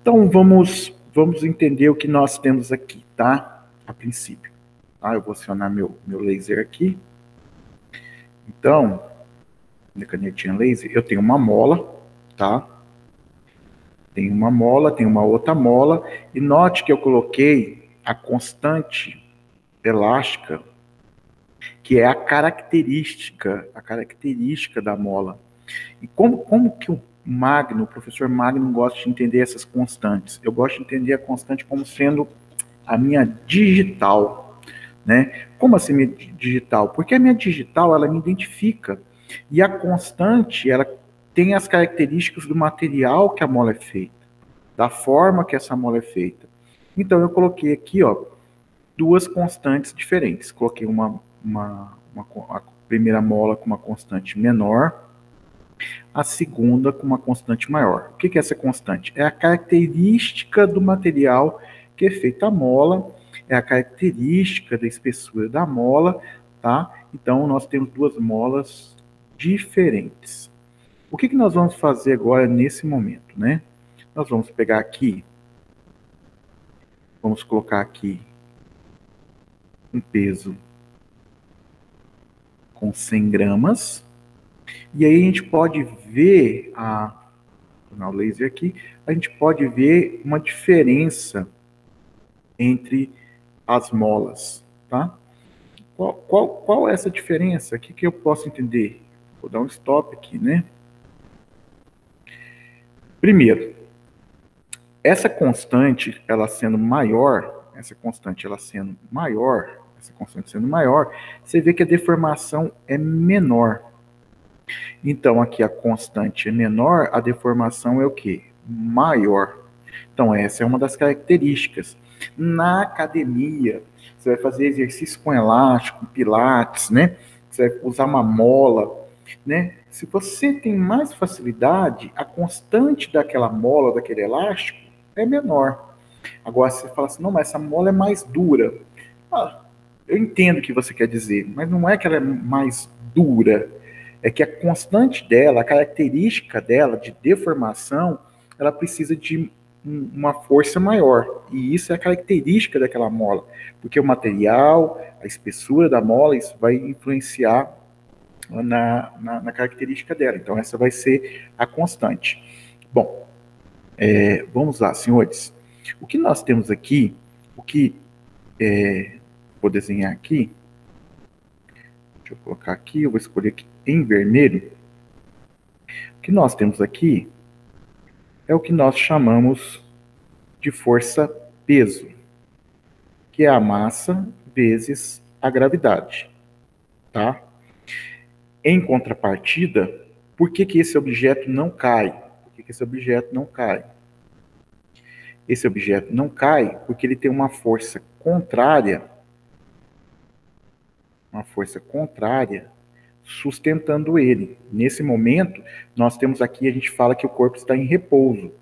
Então, vamos entender o que nós temos aqui, tá? A princípio. Tá? Eu vou acionar meu laser aqui. Então, minha canetinha laser, eu tenho uma mola, tá? Tem uma mola, tem uma outra mola, e note que eu coloquei a constante elástica, que é a característica da mola. E como que o professor Magno, gosta de entender essas constantes? Eu gosto de entender a constante como sendo a minha digital, né? Como assim minha digital? Porque a minha digital, ela me identifica. E a constante, ela tem as características do material que a mola é feita, da forma que essa mola é feita. Então, eu coloquei aqui, ó, duas constantes diferentes. Coloquei a primeira mola com uma constante menor, a segunda com uma constante maior. O que é essa constante? É a característica do material que é feita a mola, é a característica da espessura da mola, tá? Então, nós temos duas molas diferentes. O que nós vamos fazer agora nesse momento, né? Nós vamos pegar aqui, vamos colocar aqui um peso com 100 gramas, e aí a gente pode ver, no laser aqui, a gente pode ver uma diferença entre as molas, tá? Qual é essa diferença? O que eu posso entender? Vou dar um stop aqui, né? Primeiro, essa constante, ela sendo maior, você vê que a deformação é menor. Então, aqui a constante é menor, a deformação é o quê? Maior. Então, essa é uma das características. Na academia, você vai fazer exercício com elástico, pilates, né? Você vai usar uma mola, né? Se você tem mais facilidade, a constante daquela mola, daquele elástico, é menor. Agora, você fala assim, não, mas essa mola é mais dura. Ah, eu entendo o que você quer dizer, mas não é que ela é mais dura, é que a constante dela, a característica dela de deformação, ela precisa de uma força maior. E isso é a característica daquela mola, porque o material, a espessura da mola, isso vai influenciar na característica dela. Então, essa vai ser a constante. Bom, vamos lá, senhores. O que nós temos aqui, vou desenhar aqui, deixa eu colocar aqui, eu vou escolher aqui em vermelho. O que nós temos aqui é o que nós chamamos de força-peso, que é a massa vezes a gravidade, tá? Em contrapartida, por que esse objeto não cai? Esse objeto não cai porque ele tem uma força contrária, sustentando ele. Nesse momento, nós temos aqui, a gente fala que o corpo está em repouso.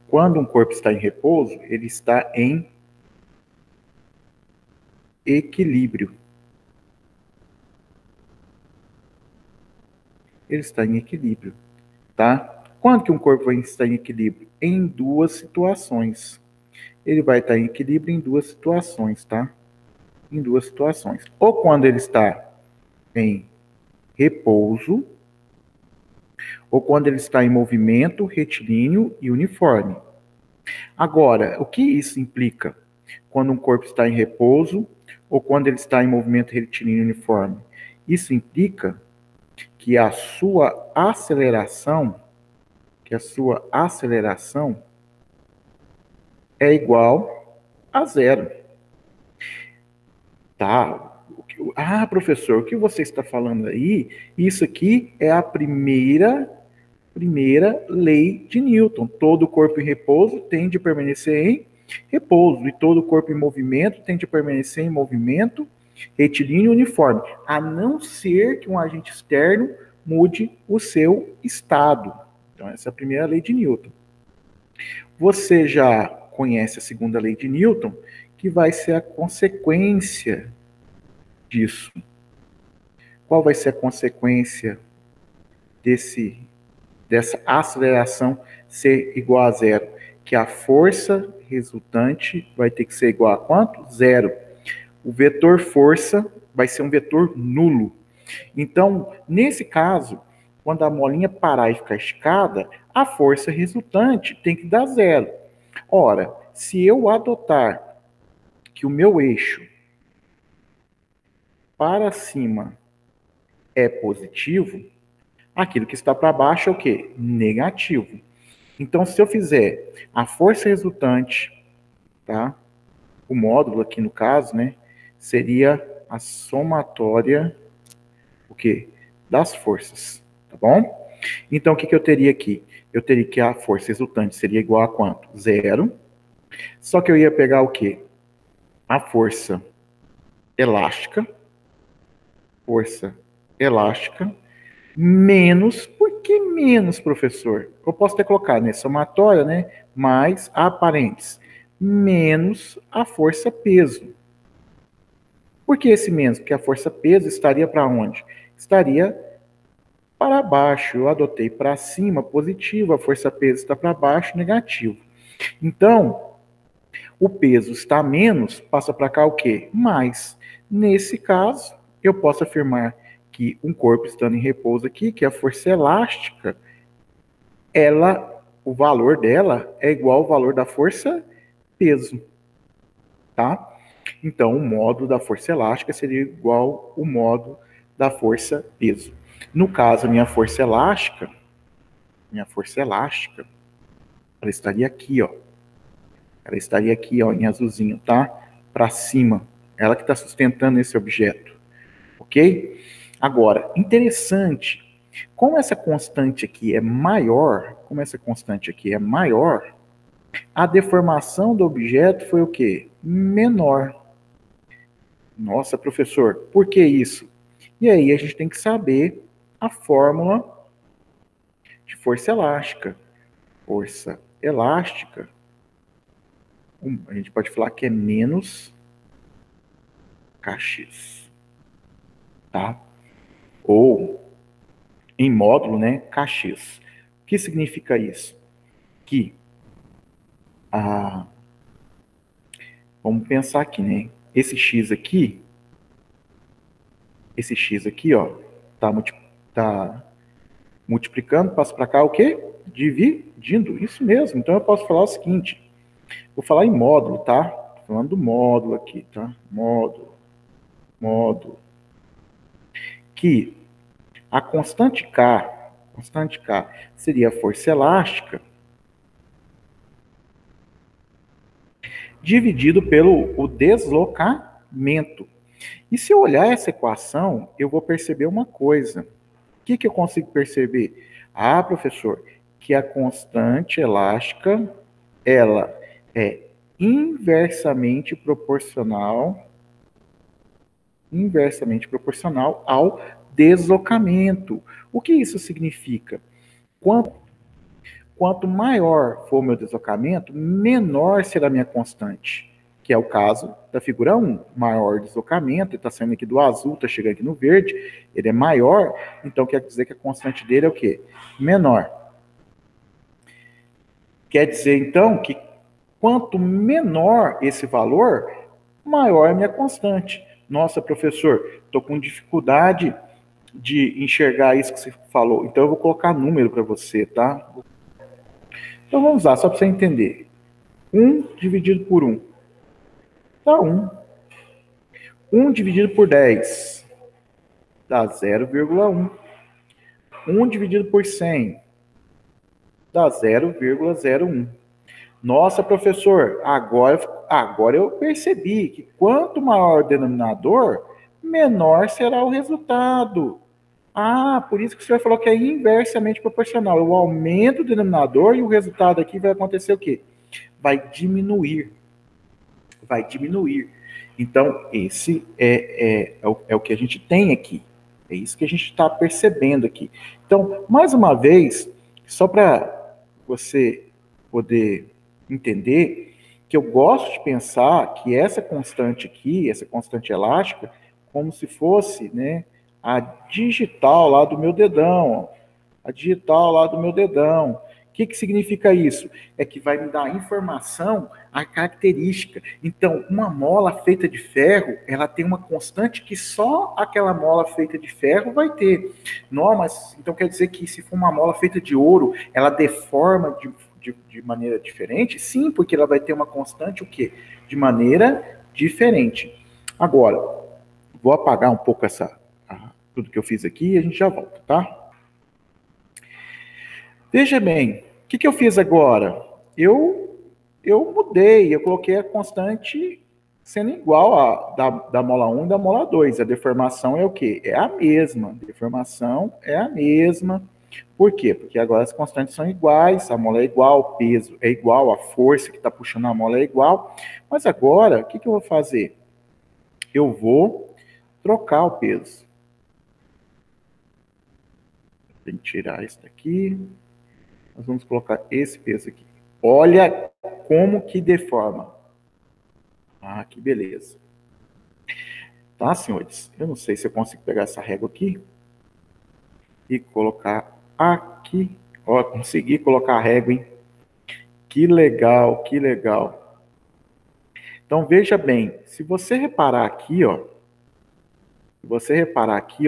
Quando um corpo está em repouso, ele está em equilíbrio. Ele está em equilíbrio, tá? Quando que um corpo vai estar em equilíbrio? Em duas situações. Ele vai estar em equilíbrio em duas situações, tá? Em duas situações. Ou quando ele está em repouso, ou quando ele está em movimento retilíneo e uniforme. Agora, o que isso implica? Quando um corpo está em repouso, ou quando ele está em movimento retilíneo e uniforme? Isso implica que a sua aceleração é igual a zero. Tá? Ah, professor, o que você está falando aí? Isso aqui é a primeira lei de Newton. Todo corpo em repouso tende a permanecer em repouso, e todo corpo em movimento tende a permanecer em movimento retilíneo uniforme, a não ser que um agente externo mude o seu estado. Então, essa é a primeira lei de Newton. Você já conhece a segunda lei de Newton, que vai ser a consequência disso. Qual vai ser a consequência dessa aceleração ser igual a zero? que a força resultante vai ter que ser igual a quanto? Zero. O vetor força vai ser um vetor nulo. Então, nesse caso, quando a molinha parar e ficar esticada, a força resultante tem que dar zero. Ora, se eu adotar que o meu eixo para cima é positivo, aquilo que está para baixo é o quê? Negativo. Então, se eu fizer a força resultante, tá? O módulo aqui no caso, né? Seria a somatória, o quê? Das forças, tá bom? Então, o que eu teria aqui? Eu teria que a força resultante seria igual a quanto? Zero. Só que eu ia pegar o quê? A força elástica, menos, por que menos, professor? Eu posso até colocar, né, somatória, né, mais a parênteses, menos a força peso. Por que esse menos? Porque a força peso estaria para onde? Estaria para baixo. Eu adotei para cima, positivo, a força peso está para baixo, negativo. Então, o peso está menos, passa para cá o quê? Mais. Nesse caso, eu posso afirmar que um corpo estando em repouso aqui, que a força elástica, o valor dela é igual ao valor da força peso, tá? Então, o módulo da força elástica seria igual ao módulo da força peso. No caso, a minha força elástica, ela estaria aqui, ó. Ela estaria aqui, ó, em azulzinho, tá? Para cima. Ela que está sustentando esse objeto, ok? Agora, interessante, como essa constante aqui é maior, a deformação do objeto foi o quê? Menor. Nossa, professor, por que isso? E aí a gente tem que saber a fórmula de força elástica. Força elástica, a gente pode falar que é menos Kx, tá? Ou, em módulo, né, Kx. O que significa isso? Que, vamos pensar aqui, né? Esse x aqui, ó, tá multiplicando, passa para cá o quê? Dividindo, isso mesmo. Então eu posso falar o seguinte, vou falar em módulo, tá? Tô falando do módulo aqui, tá? Módulo. Que a constante K seria a força elástica dividido pelo o deslocamento. E se eu olhar essa equação, eu vou perceber uma coisa. O que eu consigo perceber? Ah, professor, que a constante elástica, ela é inversamente proporcional ao deslocamento. O que isso significa? Quanto maior for o meu deslocamento, menor será a minha constante, que é o caso da figura 1. Maior deslocamento, ele está saindo aqui do azul, está chegando aqui no verde, ele é maior, então quer dizer que a constante dele é o quê? Menor. Quer dizer, então, que quanto menor esse valor, maior é a minha constante. Nossa, professor, estou com dificuldade de enxergar isso que você falou, então eu vou colocar número para você, tá? Então vamos lá, só para você entender. 1 dividido por 1 dá 1. 1 dividido por 10 dá 0,1. 1 dividido por 100 dá 0,01. Nossa, professor, agora eu percebi que quanto maior o denominador, menor será o resultado. Ah, por isso que o senhor falou que é inversamente proporcional. Eu aumento o denominador e o resultado aqui vai acontecer o quê? Vai diminuir. Então, esse é o que a gente tem aqui. É isso que a gente está percebendo aqui. Então, mais uma vez, só para você poder entender, que eu gosto de pensar que essa constante aqui, essa constante elástica, como se fosse, né, a digital lá do meu dedão, que significa isso? É que vai me dar a informação, a característica. Então, uma mola feita de ferro, ela tem uma constante que só aquela mola feita de ferro vai ter. Não, mas então quer dizer que se for uma mola feita de ouro, ela deforma de maneira diferente? Sim, porque ela vai ter uma constante o quê? De maneira diferente. Agora, vou apagar um pouco tudo que eu fiz aqui e a gente já volta, tá? Veja bem, o que eu fiz agora? Eu mudei, eu coloquei a constante sendo igual da mola 1 e da mola 2. A deformação é o quê? É a mesma. A deformação é a mesma. Por quê? Porque agora as constantes são iguais, a mola é igual, o peso é igual, a força que está puxando a mola é igual. Mas agora, o que eu vou fazer? Eu vou trocar o peso. Tem que tirar isso daqui. Nós vamos colocar esse peso aqui. Olha como que deforma. Ah, que beleza. Tá, senhores? Eu não sei se eu consigo pegar essa régua aqui e colocar aqui. Ó, consegui colocar a régua, hein? Que legal, que legal. Então, veja bem, se você reparar aqui, ó,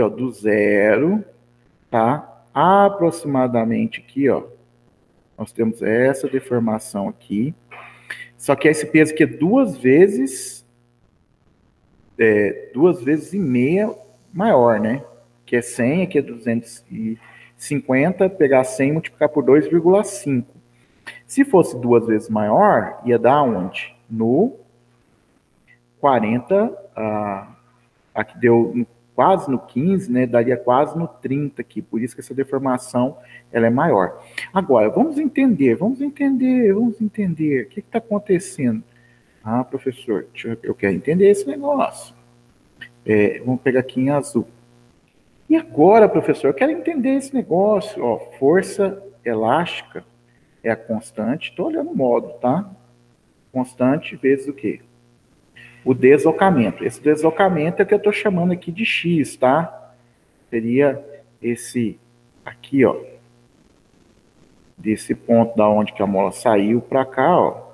do zero, tá? Aproximadamente aqui, ó, nós temos essa deformação aqui. Só que esse peso aqui é duas vezes e meia maior, né? Que é 100, aqui é 250, pegar 100 e multiplicar por 2,5. Se fosse duas vezes maior, ia dar onde? No 40, aqui deu quase no 15, né? Daria quase no 30 aqui, por isso que essa deformação ela é maior. Agora, vamos entender. O que está acontecendo? Ah, professor, eu quero entender esse negócio. Vamos pegar aqui em azul. E agora, professor, eu quero entender esse negócio. Ó, força elástica é a constante. Estou olhando o módulo, tá? Constante vezes o quê? O deslocamento. Esse deslocamento é o que eu estou chamando aqui de X, tá? Seria esse aqui, ó. Desse ponto da onde que a mola saiu para cá, ó.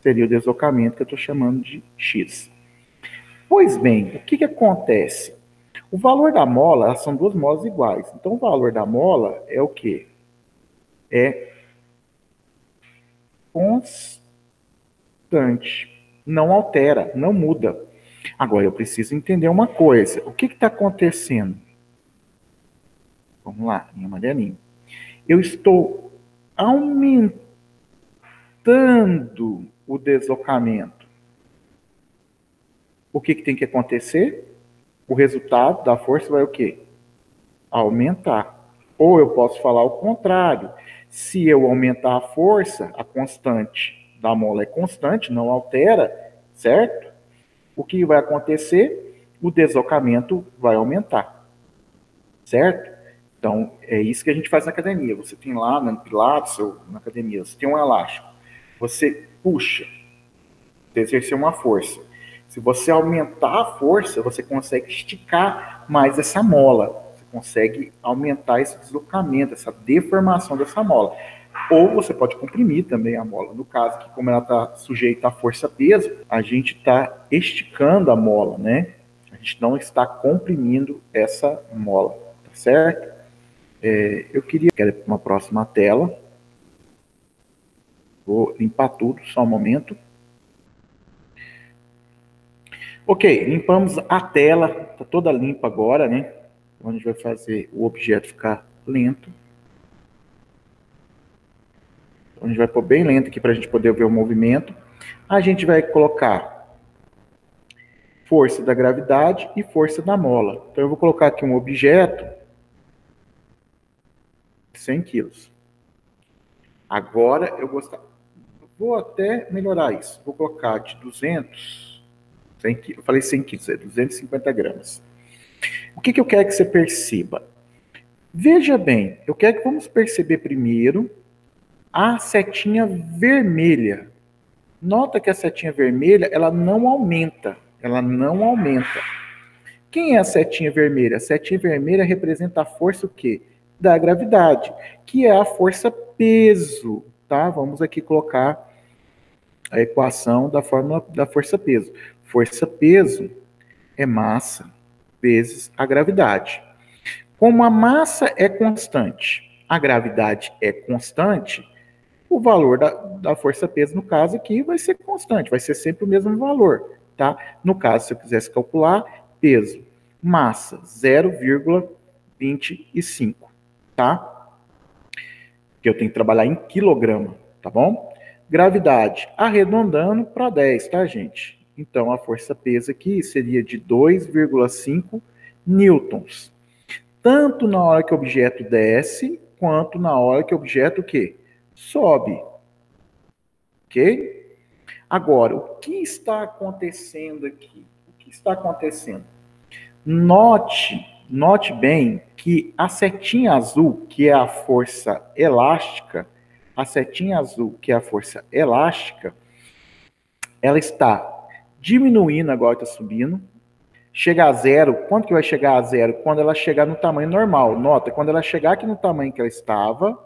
Seria o deslocamento que eu estou chamando de X. Pois bem, o que acontece? O valor da mola, são duas molas iguais. Então, o valor da mola é o quê? É constante. Não altera, não muda. Agora, eu preciso entender uma coisa. O que está acontecendo? Vamos lá, minha amarelinha. Eu estou aumentando o deslocamento. O que tem que acontecer? O resultado da força vai o quê? Aumentar. Ou eu posso falar o contrário. Se eu aumentar a força, a constante da mola é constante, não altera, certo? O que vai acontecer? O deslocamento vai aumentar, certo? Então, é isso que a gente faz na academia. Você tem lá no Pilates ou na academia, você tem um elástico. Você puxa, você exerceu uma força. Se você aumentar a força, você consegue esticar mais essa mola. Você consegue aumentar esse deslocamento, essa deformação dessa mola. Ou você pode comprimir também a mola. No caso, que como ela está sujeita à força-peso, a gente está esticando a mola, né? A gente não está comprimindo essa mola, tá certo? Eu queria uma próxima tela. Vou limpar tudo, só um momento. Ok, limpamos a tela, está toda limpa agora, né? Então a gente vai fazer o objeto ficar lento. Então a gente vai pôr bem lento aqui para a gente poder ver o movimento. A gente vai colocar força da gravidade e força da mola. Então eu vou colocar aqui um objeto de 100 quilos. Agora eu vou até melhorar isso. Vou colocar de 200, 100 quilos. Eu falei 100 quilos, é 250 gramas. O que eu quero que você perceba? Veja bem, eu quero que vamos perceber primeiro a setinha vermelha. Nota que a setinha vermelha, ela não aumenta. Ela não aumenta. Quem é a setinha vermelha? A setinha vermelha representa a força o quê? da gravidade, que é a força-peso, tá? Vamos aqui colocar a equação da fórmula da força-peso. Força-peso é massa vezes a gravidade. Como a massa é constante, a gravidade é constante, o valor da força-peso, no caso aqui, vai ser constante, vai ser sempre o mesmo valor, tá? No caso, se eu quisesse calcular, peso, massa, 0,25, tá? Que eu tenho que trabalhar em quilograma, tá bom? Gravidade, arredondando para 10, tá, gente? Então, a força-peso aqui seria de 2,5 newtons. Tanto na hora que o objeto desce, quanto na hora que o objeto o quê? Sobe. Ok? Agora, o que está acontecendo aqui? O que está acontecendo? Note bem que a setinha azul, que é a força elástica, a setinha azul, que é a força elástica, ela está diminuindo, agora está subindo. Chega a zero, quando que vai chegar a zero? Quando ela chegar no tamanho normal. Nota, quando ela chegar aqui no tamanho que ela estava,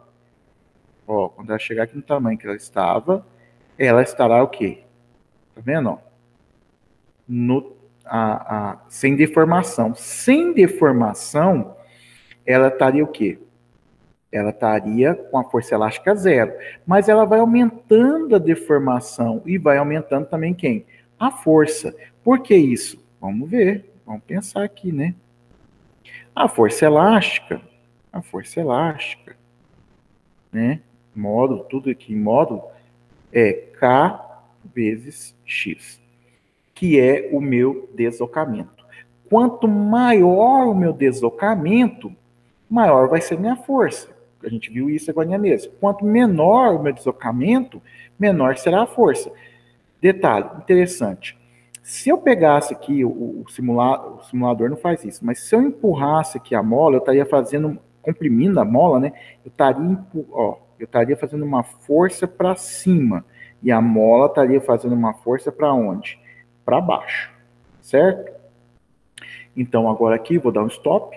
ó, quando ela chegar aqui no tamanho que ela estará o quê? Tá vendo? Ó? Sem deformação. Sem deformação, ela estaria o quê? Ela estaria com a força elástica zero. Mas ela vai aumentando a deformação e vai aumentando também quem? A força. Por que isso? Vamos ver. Vamos pensar aqui, né? A força elástica, né? Módulo, tudo aqui em módulo, é K vezes X, que é o meu deslocamento. Quanto maior o meu deslocamento, maior vai ser minha força. A gente viu isso agora mesmo. Quanto menor o meu deslocamento, menor será a força. Detalhe interessante. Se eu pegasse aqui, o simulador não faz isso, mas se eu empurrasse aqui a mola, eu estaria fazendo, comprimindo a mola, né? Eu estaria fazendo uma força para cima. E a mola estaria fazendo uma força para onde? Para baixo. Certo? Então, agora aqui, vou dar um stop.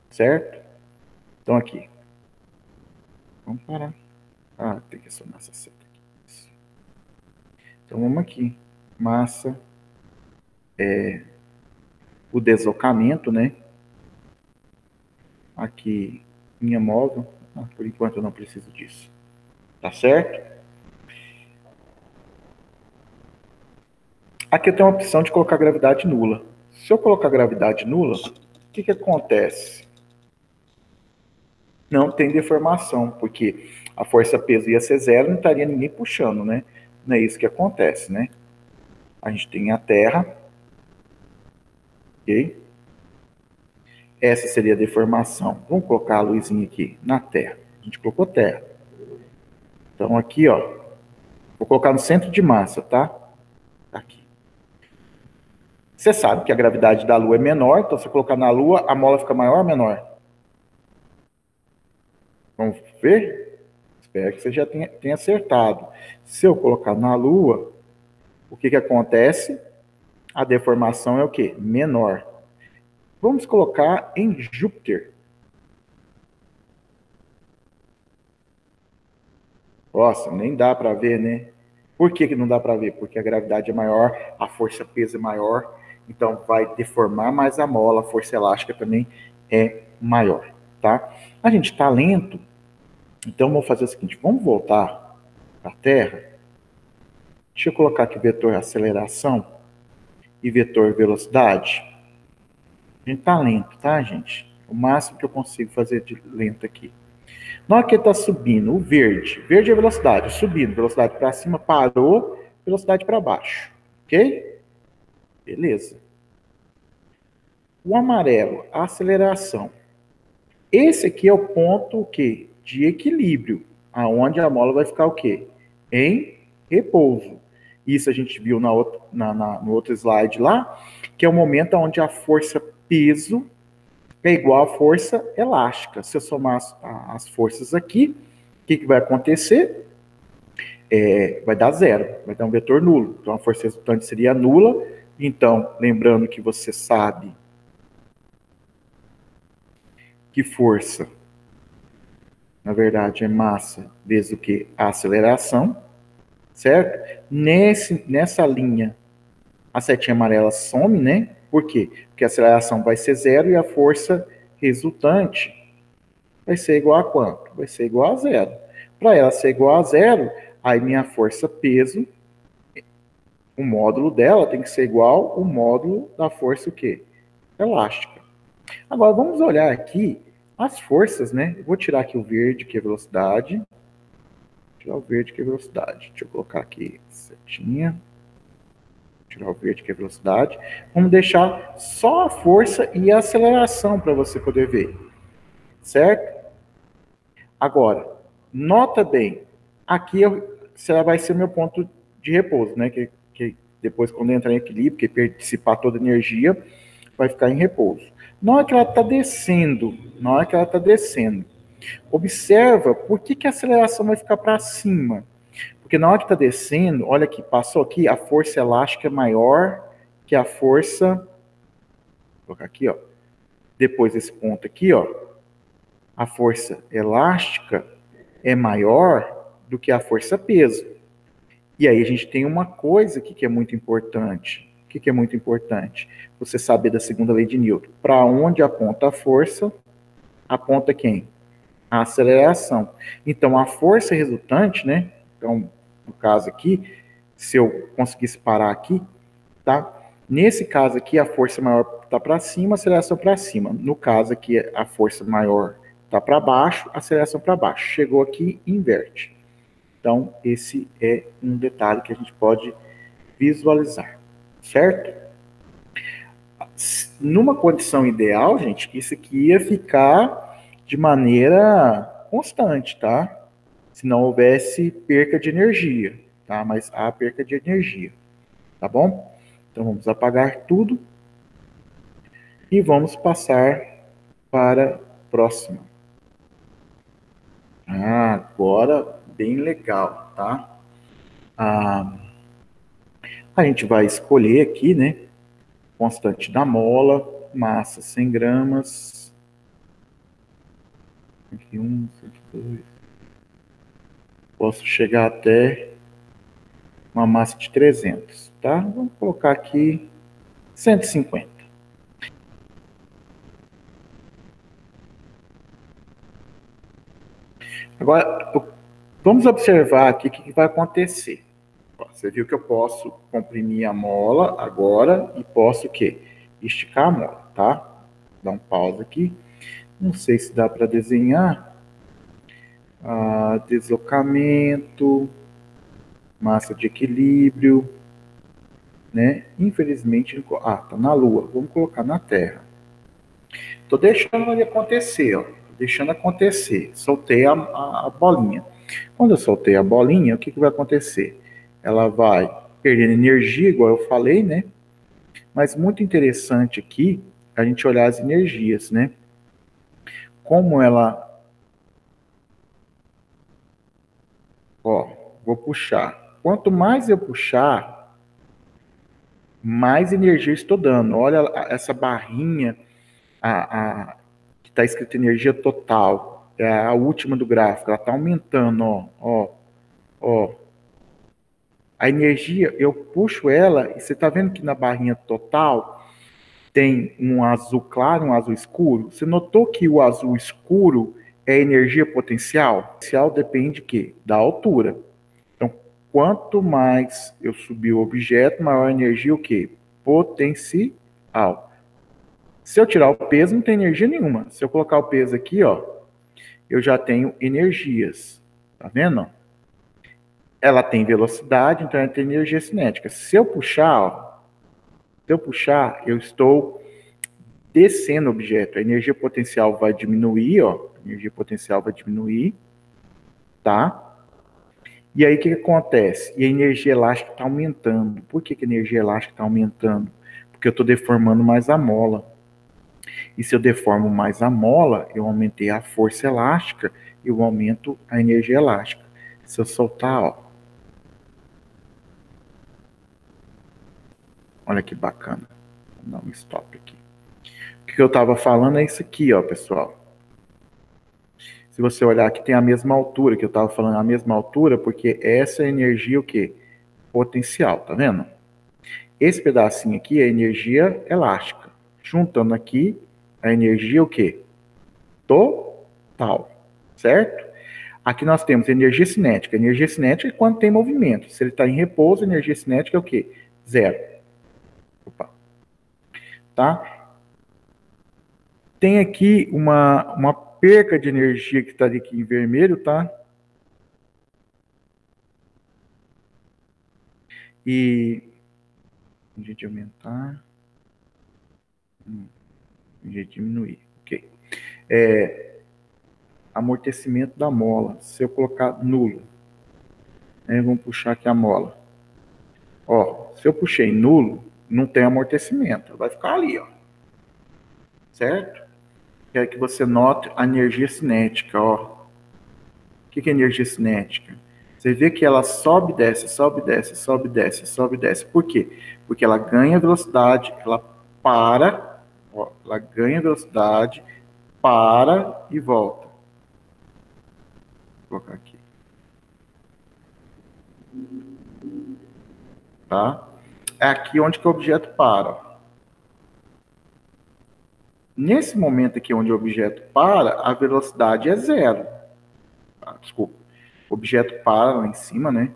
Certo? Então, aqui. Vamos parar. Ah, tem que acionar essa seta aqui. Então, vamos aqui. Massa. O deslocamento, né? Aqui, minha móvel. Ah, por enquanto eu não preciso disso. Tá certo? Aqui eu tenho a opção de colocar gravidade nula. Se eu colocar gravidade nula, o que acontece? Não tem deformação, porque a força-peso ia ser zero, não estaria ninguém puxando, né? Não é isso que acontece, né? A gente tem a Terra, ok? Essa seria a deformação. Vamos colocar a luzinha aqui na Terra. A gente colocou Terra. Então aqui, ó, vou colocar no centro de massa, tá? Aqui. Você sabe que a gravidade da Lua é menor, então se eu colocar na Lua, a mola fica maior ou menor? Vamos ver? Espero que você já tenha acertado. Se eu colocar na Lua, o que acontece? A deformação é o quê? Menor. Vamos colocar em Júpiter. Nossa, nem dá para ver, né? Por que não dá para ver? Porque a gravidade é maior, a força-peso é maior, então vai deformar mais a mola, a força elástica também é maior, tá? A gente está lento, então vamos fazer o seguinte, vamos voltar para a Terra. Deixa eu colocar aqui vetor aceleração e vetor velocidade. A gente está lento, tá, gente? O máximo que eu consigo fazer de lento aqui. Na hora que ele está subindo, o verde é velocidade, subindo, velocidade para cima, parou, velocidade para baixo, ok? Beleza. O amarelo, a aceleração. Esse aqui é o ponto o quê? De equilíbrio, aonde a mola vai ficar o quê? Em repouso. Isso a gente viu no outro slide lá, que é o momento onde a força peso é igual à força elástica. Se eu somar as forças aqui, o que vai acontecer? Vai dar zero, vai dar um vetor nulo. Então, a força resultante seria nula. Então, lembrando que você sabe que força, na verdade, é massa vezes o que? A aceleração, certo? Nessa linha, a setinha amarela some, né? Por quê? Porque a aceleração vai ser zero e a força resultante vai ser igual a quanto? Vai ser igual a zero. Para ela ser igual a zero, aí minha força peso, o módulo dela tem que ser igual ao módulo da força o quê? Elástica. Agora vamos olhar aqui as forças, né? Eu vou tirar aqui o verde, que é velocidade. Tirar o verde, que é velocidade. Deixa eu colocar aqui setinha. Tirar o verde, que é velocidade. Vamos deixar só a força e a aceleração para você poder ver. Certo? Agora, nota bem. Aqui vai ser meu ponto de repouso, né? Que depois, quando entrar em equilíbrio, que dissipar toda a energia, vai ficar em repouso. Na hora que ela está descendo, observa por que a aceleração vai ficar para cima. Porque na hora que está descendo, olha aqui, passou aqui, a força elástica é maior que a força. Vou colocar aqui, ó. Depois desse ponto aqui, ó. A força elástica é maior do que a força peso. E aí a gente tem uma coisa aqui que é muito importante. O que é muito importante? Você saber da segunda lei de Newton. Para onde aponta a força, aponta quem? A aceleração. Então, a força resultante, né? Então, no caso aqui, se eu conseguisse parar aqui, tá? Nesse caso aqui, a força maior está para cima, a aceleração para cima. No caso aqui, a força maior está para baixo, a aceleração para baixo. Chegou aqui, inverte. Então, esse é um detalhe que a gente pode visualizar, certo? Numa condição ideal, gente, isso aqui ia ficar de maneira constante, tá? Se não houvesse perca de energia, tá? Mas há perca de energia, tá bom? Então vamos apagar tudo e vamos passar para a próxima. Agora, bem legal, tá? A gente vai escolher aqui, né? Constante da mola, massa 100 gramas. 101, 102. Posso chegar até uma massa de 300, tá? Vamos colocar aqui 150. Agora, vamos observar aqui o que vai acontecer. Você viu que eu posso comprimir a mola agora e posso o quê? Esticar a mola, tá? Dá um pausa aqui. Não sei se dá para desenhar. Deslocamento, massa de equilíbrio, né? Infelizmente, tá na Lua. Vamos colocar na Terra. Tô deixando ele acontecer, ó. Deixando acontecer. Soltei a bolinha. Quando eu soltei a bolinha, o que vai acontecer? Ela vai perdendo energia, igual eu falei, né? Mas muito interessante aqui a gente olhar as energias, né? Como ela... Ó, vou puxar. Quanto mais eu puxar, mais energia eu estou dando. Olha essa barrinha que está escrito energia total. É a última do gráfico. Ela está aumentando, ó. A energia, eu puxo ela, e você está vendo que na barrinha total tem um azul claro, um azul escuro. Você notou que o azul escuro é energia potencial? Potencial depende de quê? Da altura. Então, quanto mais eu subir o objeto, maior a energia o quê? Potencial. Se eu tirar o peso, não tem energia nenhuma. Se eu colocar o peso aqui, ó, eu já tenho energias. Tá vendo? Ela tem velocidade, então ela tem energia cinética. Se eu puxar, ó, eu estou descendo o objeto. A energia potencial vai diminuir, ó. A energia potencial vai diminuir, tá? E aí o que acontece? E a energia elástica está aumentando. Por que a energia elástica está aumentando? Porque eu estou deformando mais a mola. E se eu deformo mais a mola, eu aumentei a força elástica e eu aumento a energia elástica. Se eu soltar, ó. Olha que bacana. Vou dar um stop aqui. O que eu estava falando é isso aqui, ó, pessoal. Se você olhar aqui, tem a mesma altura, que eu estava falando, a mesma altura, porque essa é a energia o quê? Potencial, tá vendo? Esse pedacinho aqui é energia elástica. Juntando aqui, a energia o quê? Total, certo? Aqui nós temos energia cinética. Energia cinética é quando tem movimento. Se ele está em repouso, energia cinética é o quê? Zero. Opa. Tá? Tem aqui uma perca de energia que está aqui em vermelho, tá? E a gente aumentar, a gente diminuir. Ok. Amortecimento da mola. Se eu colocar nulo, né, vamos puxar aqui a mola. Ó, se eu puxei nulo, não tem amortecimento. Vai ficar ali, ó. Certo? Quero que você note a energia cinética, ó. O que é energia cinética? Você vê que ela sobe, desce, sobe, desce, sobe, desce, sobe, desce. Por quê? Porque ela ganha velocidade, ela para, ó, ela ganha velocidade, para e volta. Vou colocar aqui. Tá? É aqui onde que o objeto para. Nesse momento aqui onde o objeto para, a velocidade é zero. Ah, desculpa. O objeto para lá em cima, né?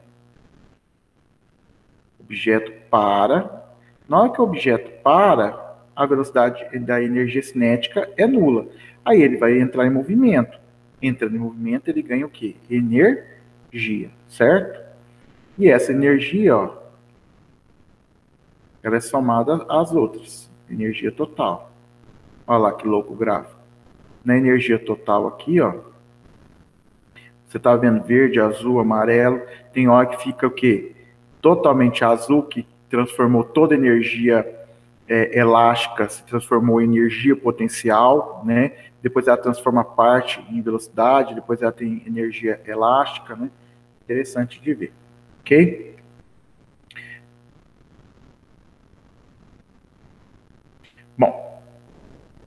O objeto para. Na hora que o objeto para, a velocidade da energia cinética é nula. Aí ele vai entrar em movimento. Entrando em movimento, ele ganha o quê? Energia, certo? E essa energia, ó, ela é somada às outras. Energia total. Olha lá que louco o gráfico. Na energia total aqui, ó, você está vendo verde, azul, amarelo. Tem hora que fica o quê? Totalmente azul, que transformou toda a energia elástica, se transformou em energia potencial, né? Depois ela transforma parte em velocidade, depois ela tem energia elástica, né? Interessante de ver, ok? Bom,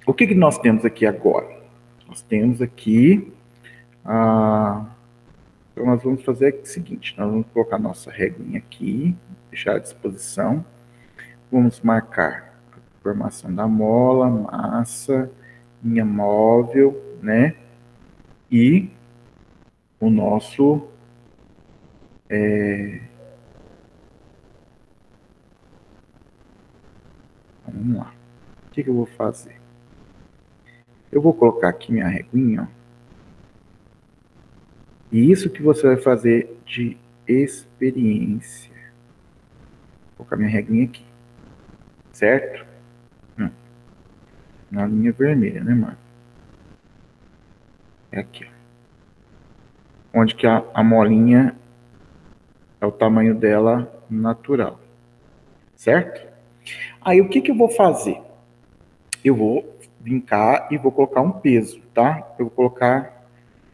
o que nós temos aqui agora? Nós temos aqui então nós vamos fazer o seguinte, nós vamos colocar nossa reguinha aqui, deixar à disposição. Vamos marcar a formação da mola, massa, linha móvel, né? E o nosso vamos lá. O que eu vou fazer? Eu vou colocar aqui minha reguinha, ó. E isso que você vai fazer de experiência. Vou colocar minha reguinha aqui. Certo? Na linha vermelha, né, mano? É aqui, ó. Onde que a molinha é o tamanho dela natural. Certo? Aí o que eu vou fazer? Eu vou brincar e vou colocar um peso, tá? Eu vou colocar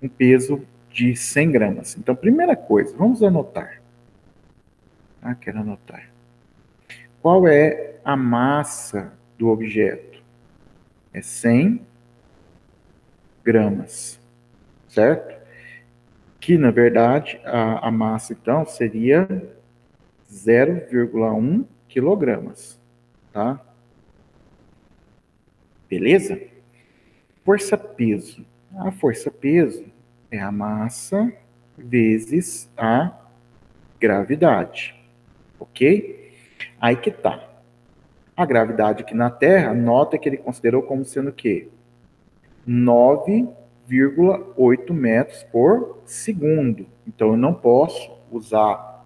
um peso de 100 gramas. Então, primeira coisa, vamos anotar. Ah, quero anotar. Qual é a massa do objeto? É 100 gramas, certo? Que, na verdade, a massa, então, seria 0,1 quilogramas, tá? Beleza? Força-peso. A força-peso é a massa vezes a gravidade, ok? Aí que tá. A gravidade aqui na Terra, nota que ele considerou como sendo o quê? 9,8 metros por segundo. Então, eu não posso usar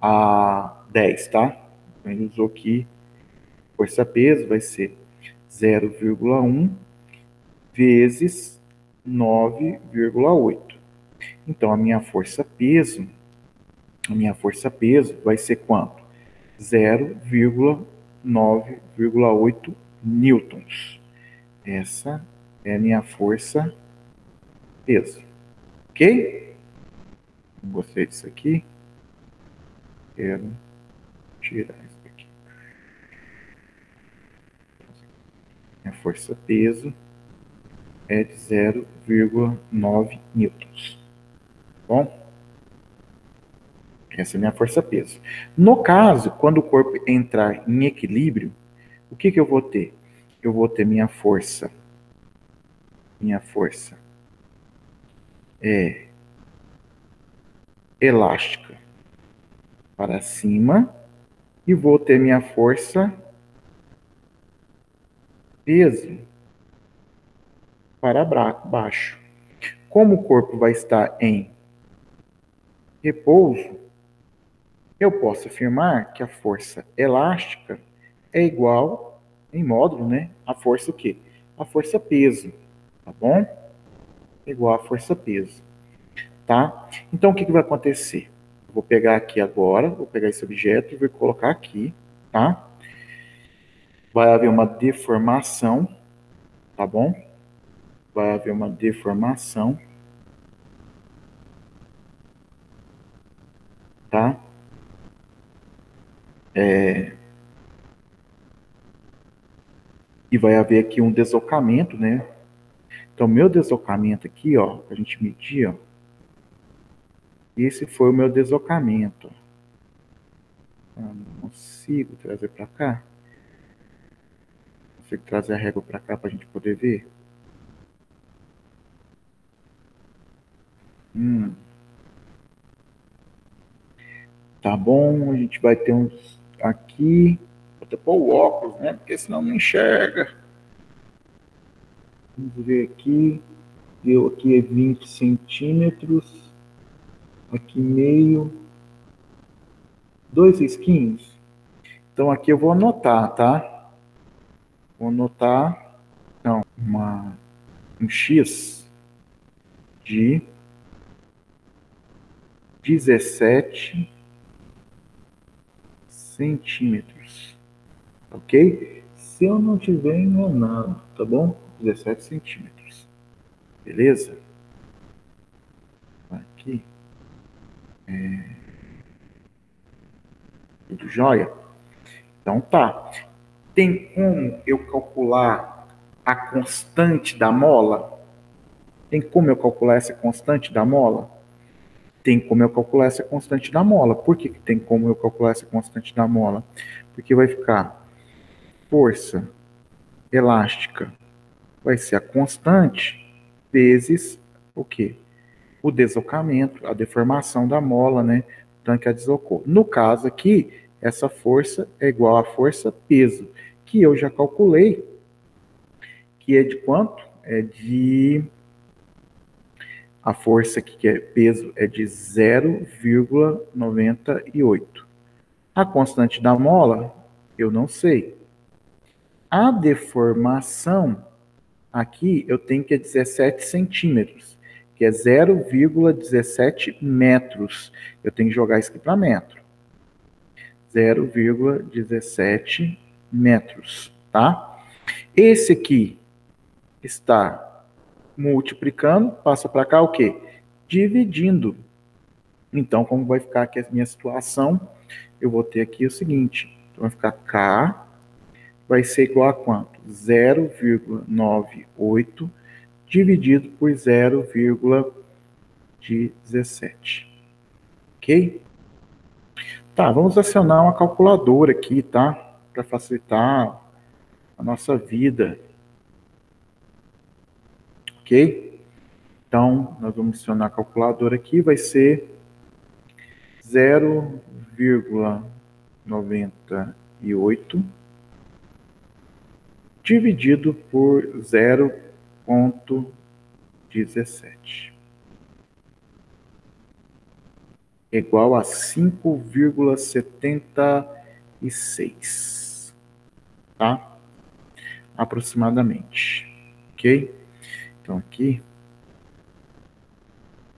a 10, tá? Então, ele usou aqui força-peso, vai ser 0,1 vezes 9,8. Então, a minha força-peso vai ser quanto? 0,9,8 newtons. Essa é a minha força peso. Ok? Gostei disso aqui. Quero tirar isso aqui. Minha força peso é de 0,9 newtons. Bom, essa é a minha força-peso. No caso, quando o corpo entrar em equilíbrio, o que eu vou ter? Eu vou ter minha força é elástica para cima e vou ter minha força peso para baixo. Como o corpo vai estar em repouso, eu posso afirmar que a força elástica é igual, em módulo, né, a força o quê? A força peso, tá bom? Igual a força peso, tá? Então, o que vai acontecer? Eu vou pegar aqui agora, vou pegar esse objeto e vou colocar aqui, tá? Vai haver uma deformação, tá bom? Vai haver uma deformação, tá? E vai haver aqui um deslocamento, né? Então, meu deslocamento aqui, ó, a gente medir, ó, esse foi o meu deslocamento. Eu não consigo trazer para cá. Consigo trazer a régua para cá para a gente poder ver. Tá bom, a gente vai ter uns aqui. Vou até pôr o óculos, né? Porque senão não enxerga. Vamos ver aqui. Deu aqui é 20 centímetros. Aqui meio. 2 risquinhos. Então aqui eu vou anotar, tá? Vou anotar. Então, um X de 17 centímetros. Ok? Se eu não tiver enganado, tá bom? 17 centímetros. Beleza? Aqui. Tudo jóia? Então tá. Tem como eu calcular a constante da mola? Tem como eu calcular essa constante da mola? Tem como eu calcular essa constante da mola. Por que tem como eu calcular essa constante da mola? Porque vai ficar força elástica, vai ser a constante vezes o quê? O deslocamento, a deformação da mola, né? Tanto que a deslocou. No caso aqui, essa força é igual à força peso, que eu já calculei, que é de quanto? É de... A força aqui, que é peso, é de 0,98. A constante da mola, eu não sei. A deformação, aqui, eu tenho que é 17 centímetros, que é 0,17 metros. Eu tenho que jogar isso aqui para metro. 0,17 metros, tá? Esse aqui está multiplicando, passa para cá o quê? Dividindo. Então, como vai ficar aqui a minha situação, eu vou ter aqui o seguinte, então vai ficar K, vai ser igual a quanto? 0,98 dividido por 0,17. Ok? Tá, vamos acionar uma calculadora aqui, tá? Para facilitar a nossa vida. Ok? Então, nós vamos acionar a calculadora aqui, vai ser 0,98 dividido por 0,17. Igual a 5,76, tá? Aproximadamente, ok? Então aqui,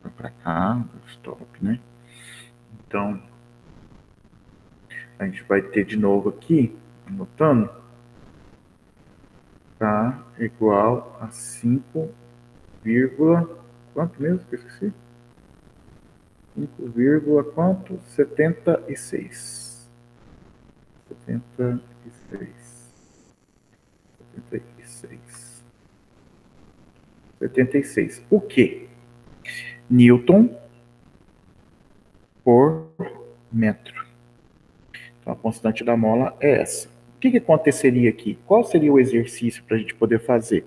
vai para cá, stop, né? Então, a gente vai ter de novo aqui, anotando, tá? Igual a 5, quanto mesmo que eu esqueci? 5, quanto? 76. 76. 76. 76. O quê? Newton por metro. Então, a constante da mola é essa. O que aconteceria aqui? Qual seria o exercício para a gente poder fazer?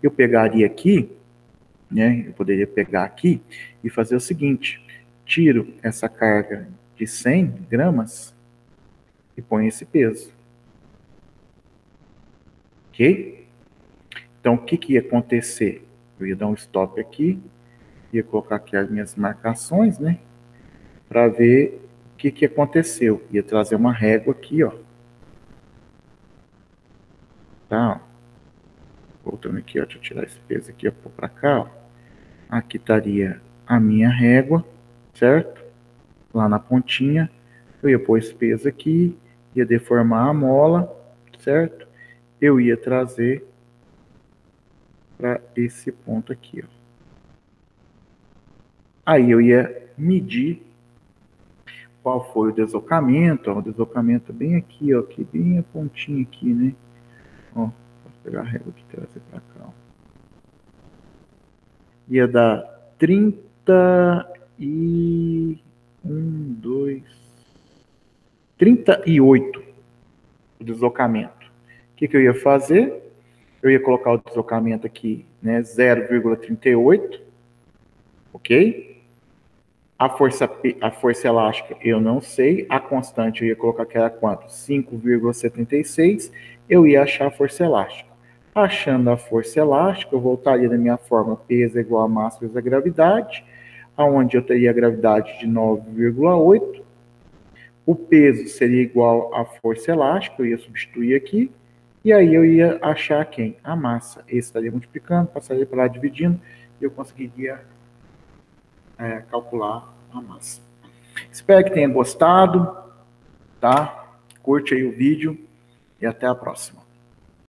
Eu pegaria aqui, né? Eu poderia pegar aqui e fazer o seguinte: tiro essa carga de 100 gramas e ponho esse peso. Ok? Então, o que ia acontecer? Eu ia dar um stop aqui, ia colocar aqui as minhas marcações, né? Para ver o que aconteceu. Ia trazer uma régua aqui, ó. Tá? Voltando aqui, ó. Deixa eu tirar esse peso aqui, ó, para cá, ó. Aqui estaria a minha régua, certo? Lá na pontinha. Eu ia pôr esse peso aqui, ia deformar a mola, certo? Eu ia trazer para esse ponto aqui, ó. Aí eu ia medir qual foi o deslocamento, ó, o deslocamento bem aqui, ó, aqui, bem a pontinha aqui, né? Ó, posso pegar a régua aqui e trazer para cá, ó. Ia dar 38 o deslocamento. O que eu ia fazer? Eu ia colocar o deslocamento aqui, né, 0,38, ok? A força elástica eu não sei, a constante eu ia colocar que era quanto? 5,76, eu ia achar a força elástica. Achando a força elástica, eu voltaria na minha fórmula peso é igual a massa vezes a gravidade, aonde eu teria a gravidade de 9,8, o peso seria igual à força elástica, eu ia substituir aqui, e aí eu ia achar quem? A massa. Esse estaria multiplicando, passaria para lá dividindo, e eu conseguiria calcular a massa. Espero que tenha gostado, tá? Curte aí o vídeo e até a próxima.